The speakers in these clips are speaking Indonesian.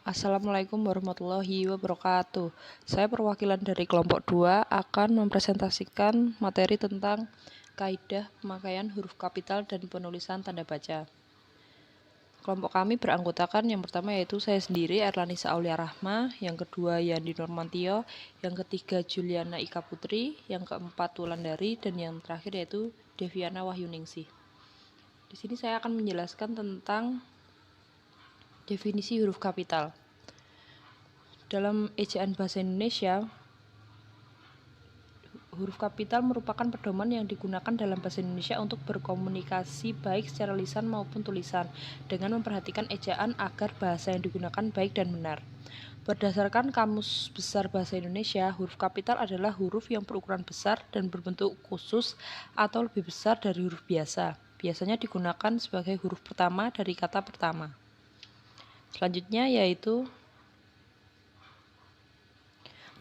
Assalamualaikum warahmatullahi wabarakatuh. Saya perwakilan dari kelompok 2 akan mempresentasikan materi tentang kaidah pemakaian huruf kapital dan penulisan tanda baca. Kelompok kami beranggotakan yang pertama yaitu saya sendiri Erlanisa Aulia Rahma, yang kedua Yandi Nurmantio, yang ketiga Juliana Ika Putri, yang keempat Wulandari, dan yang terakhir yaitu Deviana Wahyuningsih. Di sini saya akan menjelaskan tentang definisi huruf kapital. Dalam ejaan bahasa Indonesia, huruf kapital merupakan pedoman yang digunakan dalam bahasa Indonesia untuk berkomunikasi baik secara lisan maupun tulisan, dengan memperhatikan ejaan agar bahasa yang digunakan baik dan benar. Berdasarkan Kamus Besar Bahasa Indonesia, huruf kapital adalah huruf yang berukuran besar dan berbentuk khusus atau lebih besar dari huruf biasa. Biasanya digunakan sebagai huruf pertama dari kata pertama. Selanjutnya yaitu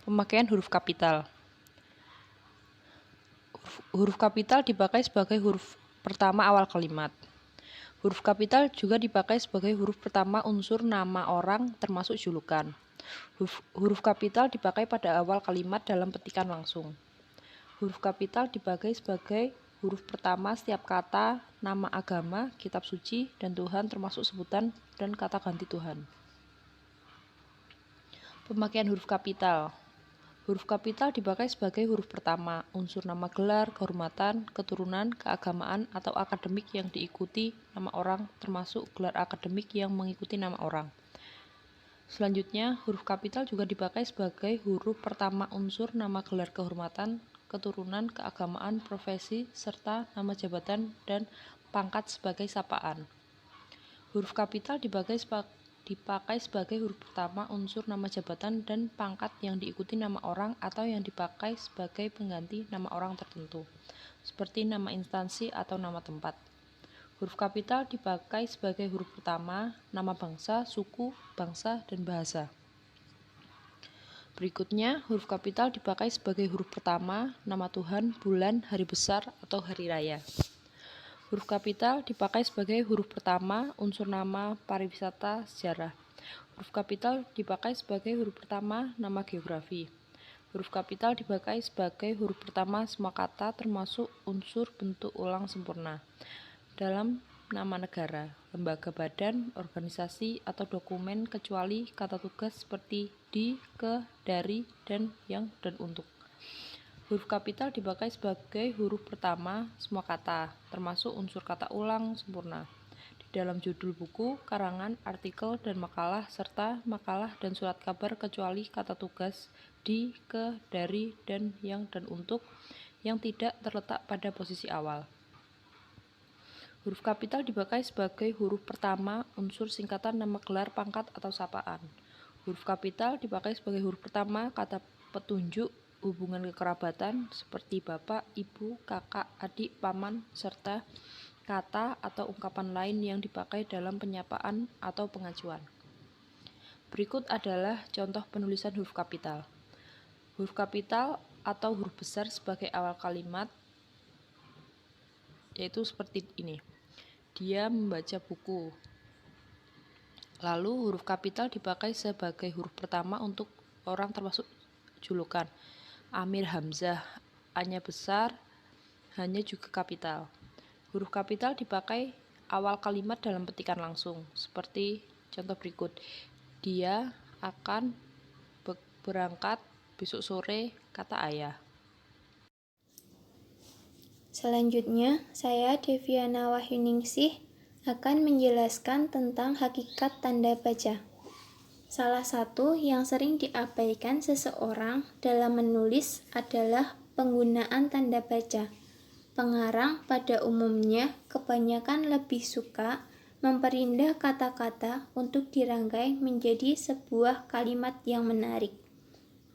pemakaian huruf kapital. Huruf kapital dipakai sebagai huruf pertama awal kalimat. Huruf kapital juga dipakai sebagai huruf pertama unsur nama orang termasuk julukan. Huruf kapital dipakai pada awal kalimat dalam petikan langsung. Huruf kapital dipakai sebagai huruf pertama setiap kata, nama agama, kitab suci, dan Tuhan termasuk sebutan dan kata ganti Tuhan. Pemakaian huruf kapital. Huruf kapital dipakai sebagai huruf pertama, unsur nama gelar, kehormatan, keturunan, keagamaan, atau akademik yang diikuti nama orang, termasuk gelar akademik yang mengikuti nama orang. Selanjutnya, huruf kapital juga dipakai sebagai huruf pertama unsur nama gelar kehormatan, keturunan, keagamaan, profesi, serta nama jabatan dan pangkat sebagai sapaan. Huruf kapital dipakai sebagai huruf pertama unsur nama jabatan dan pangkat yang diikuti nama orang atau yang dipakai sebagai pengganti nama orang tertentu, seperti nama instansi atau nama tempat. Huruf kapital dipakai sebagai huruf pertama nama bangsa, suku, bangsa, dan bahasa. Berikutnya, huruf kapital dipakai sebagai huruf pertama nama Tuhan, bulan, hari besar, atau hari raya. Huruf kapital dipakai sebagai huruf pertama unsur nama pariwisata, sejarah. Huruf kapital dipakai sebagai huruf pertama nama geografi. Huruf kapital dipakai sebagai huruf pertama semua kata termasuk unsur bentuk ulang sempurna dalam nama negara, lembaga, badan, organisasi, atau dokumen kecuali kata tugas seperti di, ke, dari, dan yang, dan untuk. Huruf kapital dipakai sebagai huruf pertama semua kata, termasuk unsur kata ulang sempurna, di dalam judul buku, karangan, artikel, dan makalah, serta makalah dan surat kabar kecuali kata tugas, di, ke, dari, dan yang, dan untuk, yang tidak terletak pada posisi awal. Huruf kapital dipakai sebagai huruf pertama unsur singkatan nama gelar, pangkat, atau sapaan. Huruf kapital dipakai sebagai huruf pertama kata petunjuk hubungan kekerabatan seperti bapak, ibu, kakak, adik, paman, serta kata atau ungkapan lain yang dipakai dalam penyapaan atau pengajuan. Berikut adalah contoh penulisan huruf kapital. Huruf kapital atau huruf besar sebagai awal kalimat yaitu seperti ini. Dia membaca buku. Lalu huruf kapital dipakai sebagai huruf pertama untuk orang termasuk julukan. Amir Hamzah, A-nya besar, H-nya juga kapital. Huruf kapital dipakai awal kalimat dalam petikan langsung, seperti contoh berikut. Dia akan berangkat besok sore, kata ayah. Selanjutnya, saya Deviana Wahyuningsih akan menjelaskan tentang hakikat tanda baca. Salah satu yang sering diabaikan seseorang dalam menulis adalah penggunaan tanda baca. Pengarang pada umumnya kebanyakan lebih suka memperindah kata-kata untuk dirangkai menjadi sebuah kalimat yang menarik.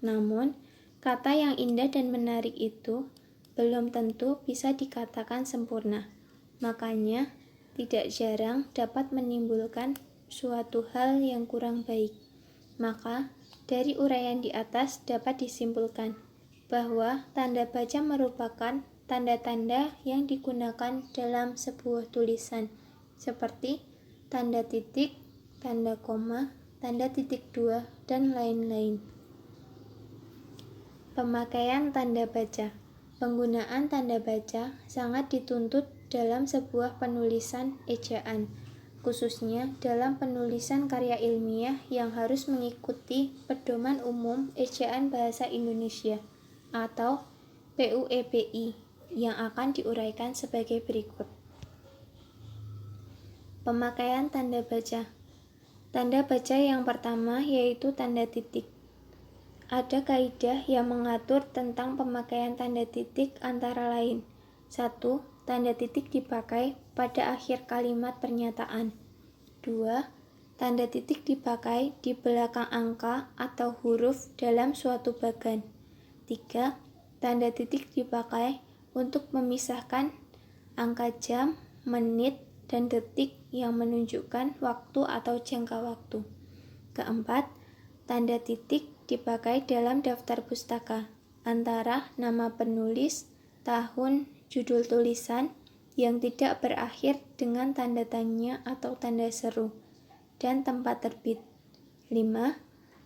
Namun, kata yang indah dan menarik itu belum tentu bisa dikatakan sempurna. Makanya, tidak jarang dapat menimbulkan suatu hal yang kurang baik. Maka, dari uraian di atas dapat disimpulkan bahwa tanda baca merupakan tanda-tanda yang digunakan dalam sebuah tulisan, seperti tanda titik, tanda koma, tanda titik dua, dan lain-lain. Pemakaian tanda baca. Penggunaan tanda baca sangat dituntut dalam sebuah penulisan ejaan, khususnya dalam penulisan karya ilmiah yang harus mengikuti Pedoman Umum Ejaan Bahasa Indonesia atau PUEBI yang akan diuraikan sebagai berikut. Pemakaian tanda baca. Tanda baca yang pertama yaitu tanda titik. Ada kaidah yang mengatur tentang pemakaian tanda titik antara lain. 1. Tanda titik dipakai pada akhir kalimat pernyataan. 2. Tanda titik dipakai di belakang angka atau huruf dalam suatu bagan. 3. Tanda titik dipakai untuk memisahkan angka jam, menit, dan detik yang menunjukkan waktu atau jangka waktu. Keempat, tanda titik dipakai dalam daftar pustaka antara nama penulis, tahun, judul tulisan yang tidak berakhir dengan tanda tanya atau tanda seru, dan tempat terbit. 5.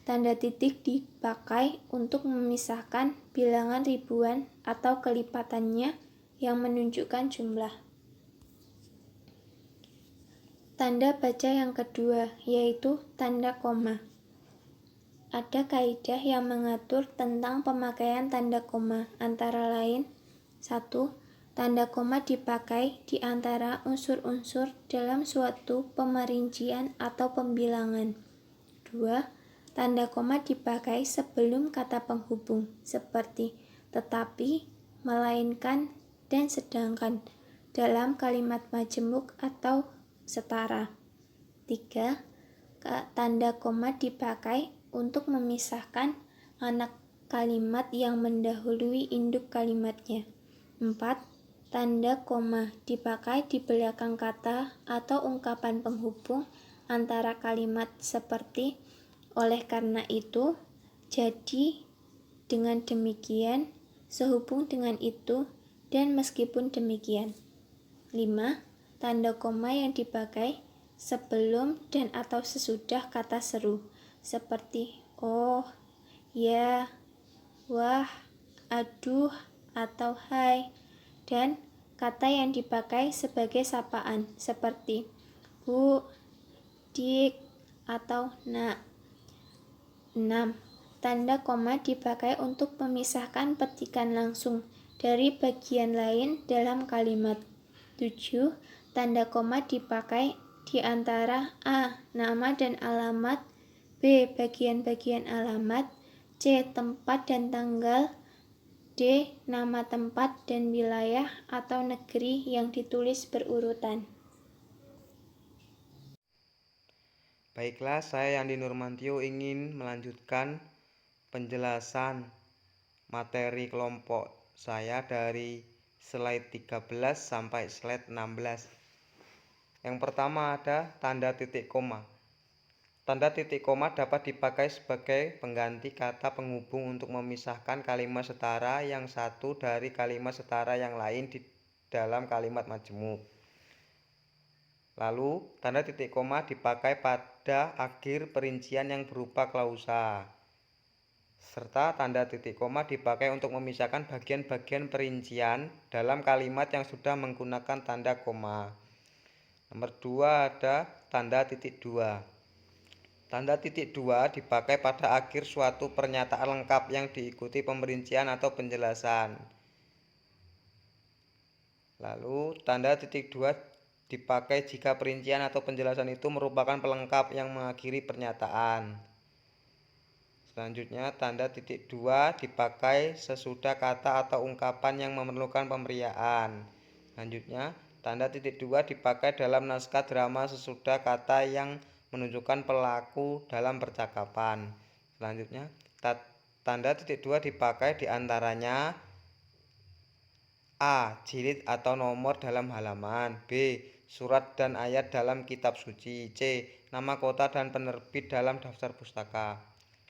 Tanda titik dipakai untuk memisahkan bilangan ribuan atau kelipatannya yang menunjukkan jumlah. Tanda baca yang kedua yaitu tanda koma. Ada kaidah yang mengatur tentang pemakaian tanda koma, antara lain 1. Tanda koma dipakai di antara unsur-unsur dalam suatu pemerincian atau pembilangan. 2. Tanda koma dipakai sebelum kata penghubung, seperti tetapi, melainkan, dan sedangkan dalam kalimat majemuk atau setara. 3. Tanda koma dipakai untuk memisahkan anak kalimat yang mendahului induk kalimatnya. 4. Tanda koma dipakai di belakang kata atau ungkapan penghubung antara kalimat seperti oleh karena itu, jadi, dengan demikian, sehubung dengan itu, dan meskipun demikian. 5. Tanda koma yang dipakai sebelum dan atau sesudah kata seru, seperti oh, ya, wah, aduh, atau hai, dan kata yang dipakai sebagai sapaan, seperti bu, dik, atau nak. 6. Tanda koma dipakai untuk memisahkan petikan langsung dari bagian lain dalam kalimat. 7. Tanda koma dipakai di antara A. Nama dan alamat, B. Bagian-bagian alamat, C. Tempat dan tanggal, D. Nama tempat dan wilayah atau negeri yang ditulis berurutan. Baiklah, saya Yandi Nurmantio ingin melanjutkan penjelasan materi kelompok saya dari slide 13 sampai slide 16. Yang pertama ada tanda titik koma. Tanda titik koma dapat dipakai sebagai pengganti kata penghubung untuk memisahkan kalimat setara yang satu dari kalimat setara yang lain di dalam kalimat majemuk. Lalu, tanda titik koma dipakai pada akhir perincian yang berupa klausa. Serta tanda titik koma dipakai untuk memisahkan bagian-bagian perincian dalam kalimat yang sudah menggunakan tanda koma. Nomor 2 ada tanda titik 2. Tanda titik 2 dipakai pada akhir suatu pernyataan lengkap yang diikuti pemerincian atau penjelasan. Lalu, tanda titik 2 dipakai jika perincian atau penjelasan itu merupakan pelengkap yang mengakhiri pernyataan. Selanjutnya, tanda titik 2 dipakai sesudah kata atau ungkapan yang memerlukan pemberiaan. Selanjutnya, tanda titik 2 dipakai dalam naskah drama sesudah kata yang menunjukkan pelaku dalam percakapan. Selanjutnya, tanda titik 2 dipakai diantaranya A. Jilid atau nomor dalam halaman, B. Surat dan ayat dalam kitab suci, C. Nama kota dan penerbit dalam daftar pustaka.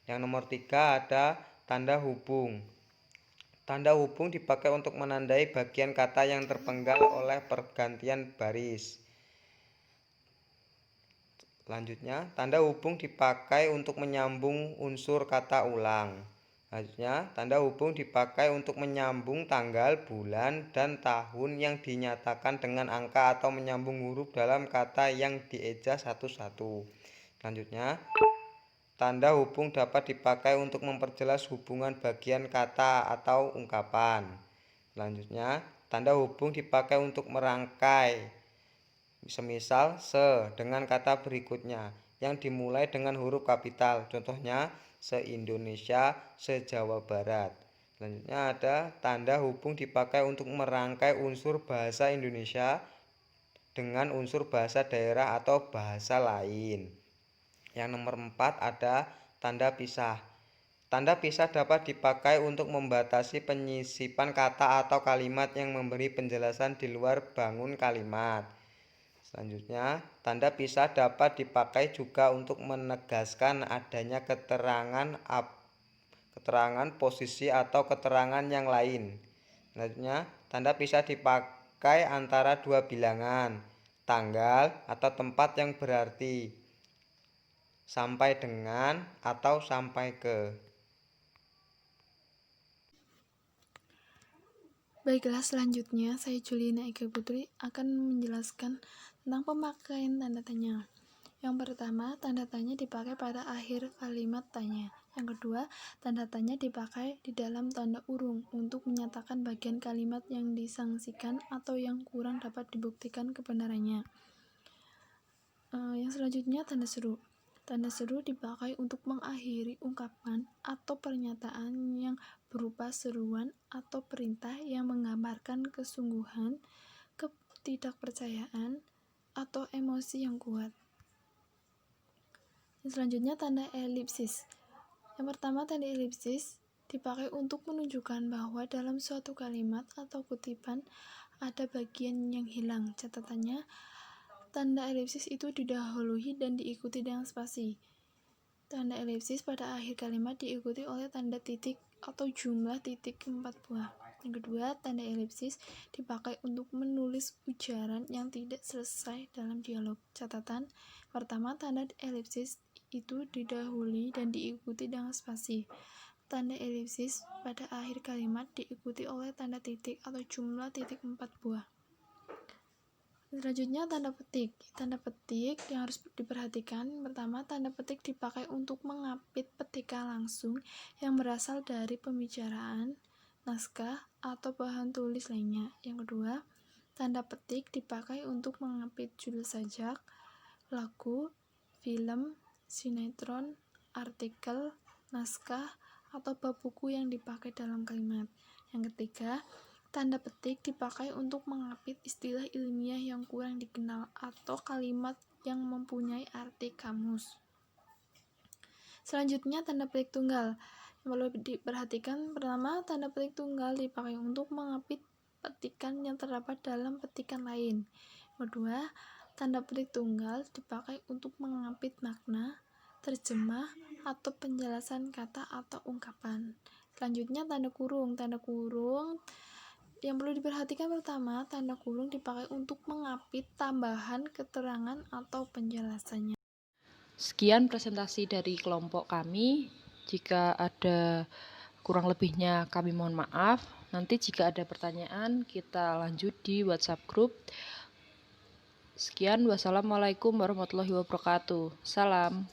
Yang nomor 3 ada tanda hubung. Tanda hubung dipakai untuk menandai bagian kata yang terpenggal oleh pergantian baris. Selanjutnya, tanda hubung dipakai untuk menyambung unsur kata ulang. Selanjutnya, tanda hubung dipakai untuk menyambung tanggal, bulan, dan tahun yang dinyatakan dengan angka atau menyambung huruf dalam kata yang dieja satu-satu. Selanjutnya, tanda hubung dapat dipakai untuk memperjelas hubungan bagian kata atau ungkapan. Selanjutnya, tanda hubung dipakai untuk merangkai. Semisal dengan kata berikutnya yang dimulai dengan huruf kapital. Contohnya se-Indonesia, se-Jawa Barat. Selanjutnya ada tanda hubung dipakai untuk merangkai unsur bahasa Indonesia dengan unsur bahasa daerah atau bahasa lain. Yang nomor 4 ada tanda pisah. Tanda pisah dapat dipakai untuk membatasi penyisipan kata atau kalimat yang memberi penjelasan di luar bangun kalimat. Selanjutnya, tanda pisah dapat dipakai juga untuk menegaskan adanya keterangan posisi atau keterangan yang lain. Selanjutnya, tanda pisah dipakai antara dua bilangan, tanggal atau tempat yang berarti sampai dengan atau sampai ke. Baiklah, selanjutnya saya Juliana Eka Putri akan menjelaskan tentang pemakaian tanda tanya. Yang pertama, tanda tanya dipakai pada akhir kalimat tanya. Yang kedua, tanda tanya dipakai di dalam tanda urung untuk menyatakan bagian kalimat yang disangsikan atau yang kurang dapat dibuktikan kebenarannya. Yang selanjutnya, tanda seru. Tanda seru dipakai untuk mengakhiri ungkapan atau pernyataan yang berupa seruan atau perintah yang menggambarkan kesungguhan, ketidakpercayaan, atau emosi yang kuat. Yang selanjutnya, tanda elipsis. Yang pertama, tanda elipsis dipakai untuk menunjukkan bahwa dalam suatu kalimat atau kutipan ada bagian yang hilang. Catatannya, tanda elipsis itu didahului dan diikuti dengan spasi. Tanda elipsis pada akhir kalimat diikuti oleh tanda titik atau jumlah titik 4 buah. Yang kedua, tanda elipsis dipakai untuk menulis ujaran yang tidak selesai dalam dialog. Catatan, pertama, tanda elipsis itu didahului dan diikuti dengan spasi. Tanda elipsis pada akhir kalimat diikuti oleh tanda titik atau jumlah titik 4 buah. Selanjutnya, tanda petik. Tanda petik yang harus diperhatikan. Pertama, tanda petik dipakai untuk mengapit petikan langsung yang berasal dari pembicaraan, naskah, atau bahan tulis lainnya. Yang kedua, tanda petik dipakai untuk mengapit judul sajak, lagu, film, sinetron, artikel, naskah, atau bab buku yang dipakai dalam kalimat. Yang ketiga, tanda petik dipakai untuk mengapit istilah ilmiah yang kurang dikenal atau kalimat yang mempunyai arti kamus. Selanjutnya, tanda petik tunggal. Yang perlu diperhatikan, pertama, tanda petik tunggal dipakai untuk mengapit petikan yang terdapat dalam petikan lain. Kedua, tanda petik tunggal dipakai untuk mengapit makna, terjemah, atau penjelasan kata atau ungkapan. Selanjutnya, tanda kurung. Tanda kurung yang perlu diperhatikan, pertama, tanda kurung dipakai untuk mengapit tambahan keterangan atau penjelasannya. Sekian presentasi dari kelompok kami. Jika ada kurang lebihnya kami mohon maaf. Nanti jika ada pertanyaan kita lanjut di WhatsApp group. Sekian, wassalamualaikum warahmatullahi wabarakatuh. Salam.